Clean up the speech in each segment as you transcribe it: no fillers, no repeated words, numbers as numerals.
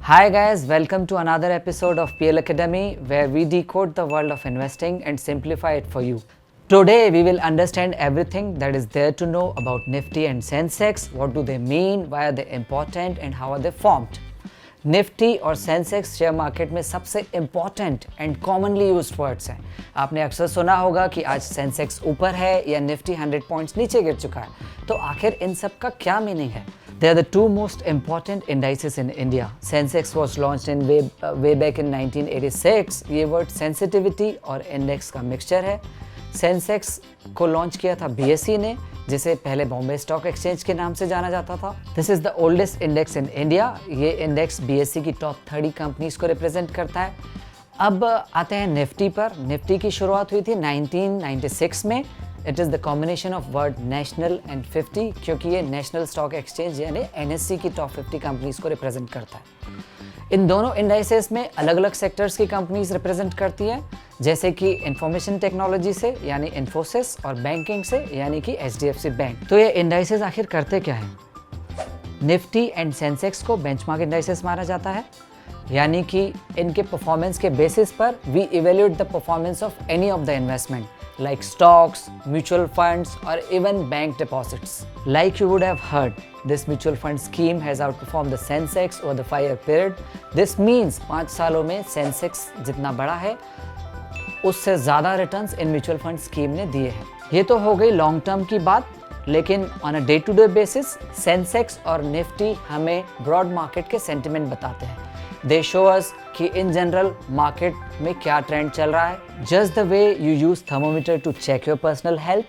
Hi guys, welcome to another episode of PL Academy where we decode the world of investing and simplify it for you. Today we will understand everything that is there to know about Nifty and Sensex, what do they mean, why are they important and how are they formed. Nifty और Sensex share market में सबसे important and commonly used words हैं। आपने अक्सर सुना होगा कि आज सेंसेक्स ऊपर है या निफ्टी 100 पॉइंट्स नीचे गिर चुका है। तो आखिर इन सब का क्या मीनिंग है? They are the two most important indices in India. Sensex was launched in way back in 1986. ये वर्ड सेंसिटिविटी और इंडेक्स का मिक्सचर है। सेंसेक्स को लॉन्च किया था BSE ने, जिसे पहले बॉम्बे स्टॉक एक्सचेंज के नाम से जाना जाता था। This is the oldest index in India. ये इंडेक्स BSE की टॉप 30 कंपनीज को रिप्रेजेंट करता है। अब आते हैं निफ्टी पर। निफ्टी की शुरुआत हुई थी 1996 में। It is the combination of word national and 50, क्योंकि ये नेशनल स्टॉक एक्सचेंज यानी NSE की टॉप 50 कंपनीज को रिप्रेजेंट करता है। इन दोनों इंडाइसेस में अलग अलग सेक्टर्स की कंपनीज रिप्रेजेंट करती है, जैसे कि इंफॉर्मेशन टेक्नोलॉजी से यानी इन्फोसिस और बैंकिंग से यानी कि HDFC बैंक। तो ये इंडाइसेस आखिर करते क्या हैं? निफ्टी एंड सेंसेक्स को बेंचमार्क इंडाइसेस माना जाता है, यानी कि इनके परफॉर्मेंस के बेसिस पर we evaluate the performance of any of the investment like stocks, mutual funds or even bank deposits. Like you would have heard, this mutual fund scheme has outperformed the Sensex over the 5-year period. This means 5 सालों में Sensex जितना बड़ा है उससे ज़्यादा returns in mutual fund scheme ने दिए हैं। ये तो हो गई लॉन्ग टर्म की बात, लेकिन on a day to day basis Sensex और निफ्टी हमें ब्रॉड मार्केट के सेंटिमेंट बताते हैं। दे शो अस कि इन जनरल मार्केट में क्या ट्रेंड चल रहा है। Just the way you use thermometer to check your personal health,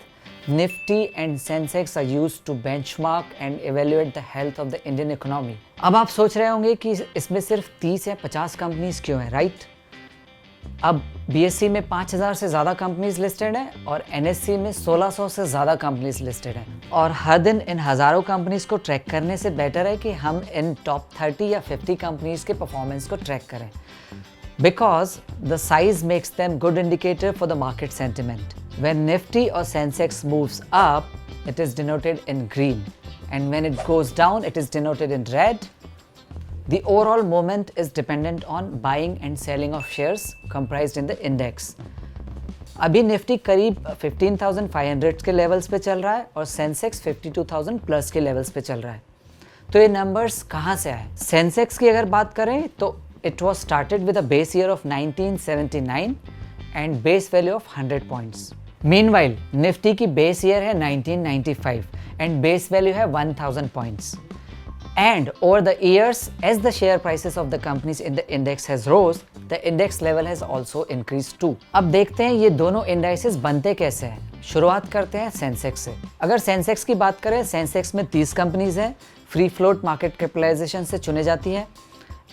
Nifty and Sensex are used to benchmark and evaluate the health of the Indian economy. अब आप सोच रहे होंगे कि इसमें सिर्फ 30 या 50 कंपनीज क्यों हैं, राइट? अब BSE में 5000 से ज़्यादा कंपनीज लिस्टेड हैं और NSE में 1600 से ज़्यादा कंपनीज लिस्टेड हैं। और हर दिन इन हज़ारों कंपनीज को ट्रैक करने से बेटर है कि हम इन टॉप 30 या 50 कंपनीज के परफॉर्मेंस को ट्रैक करें, because the size makes them good indicator for the market sentiment. When Nifty और Sensex moves up, it is denoted in green, and when it goes down, it is denoted in red. The overall movement is dependent on buying and selling of shares comprised in the index. अभी Nifty करीब 15,500 के levels पे चल रहा है और Sensex 52,000 plus के levels पे चल रहा है। तो ये नंबर्स कहाँ से आए? सेंसेक्स की अगर बात करें तो it was started with a base year of 1979 and base value of 100 points. Meanwhile Nifty की बेस ईयर है 1995 एंड बेस वैल्यू है 1000 points. And over the years, as the share prices of the companies in the index has rose, the index level has also increased too. अब देखते हैं ये दोनों indices बनते कैसे हैं। शुरुआत करते हैं सेंसेक्स से। अगर सेंसेक्स की बात करें, सेंसेक्स में 30 कंपनीज हैं, फ्री फ्लोट मार्केट कैपिटलाइजेशन से चुने जाती हैं,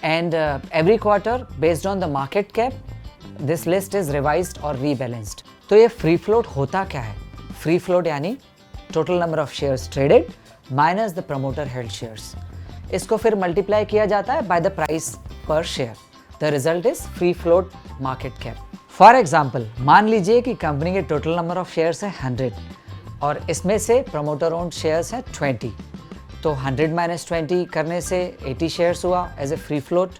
and every quarter based on the market cap this list is revised और रीबैलेंस्ड। तो ये फ्री फ्लोट होता क्या है? फ्री फ्लोट यानी total number of shares traded minus the promoter held shares. इसको फिर मल्टीप्लाई किया जाता है बाय द प्राइस पर share. The result is free float market cap. For example, मान लीजिए कि कंपनी के टोटल नंबर ऑफ शेयर्स है 100 और इसमें से प्रमोटर ओन्ड शेयर्स हैं 20। तो 100 माइनस 20 करने से 80 शेयर्स हुआ एज ए फ्री फ्लोट।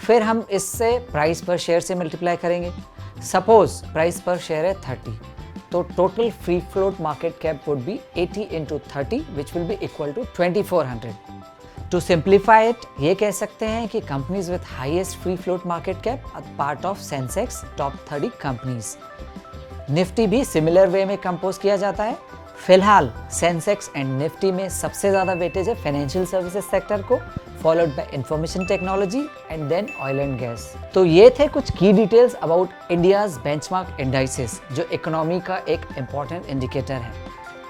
फिर हम इससे प्राइस पर शेयर से मल्टीप्लाई करेंगे। सपोज प्राइस पर शेयर है 30, तो total free float market cap would be 80 into 30 which will be equal to 2400। To simplify it, ये कह सकते हैं कि companies with highest free float market cap are part of Sensex top 30 companies. Nifty भी similar way में compose किया जाता है। फिलहाल सेंसेक्स एंड निफ्टी में सबसे ज़्यादा वेटेज है फाइनेंशियल सर्विसेज सेक्टर को, followed by information technology and then oil and gas. तो ये थे कुछ की details about India's benchmark indices, जो इकोनॉमी का एक इंपॉर्टेंट इंडिकेटर है।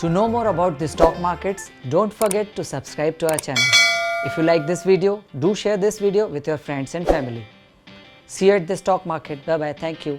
To know more about the stock markets, don't forget to subscribe to our channel. If you like this video, do share this video with your friends and family. See you at the stock market. Bye bye. Thank you.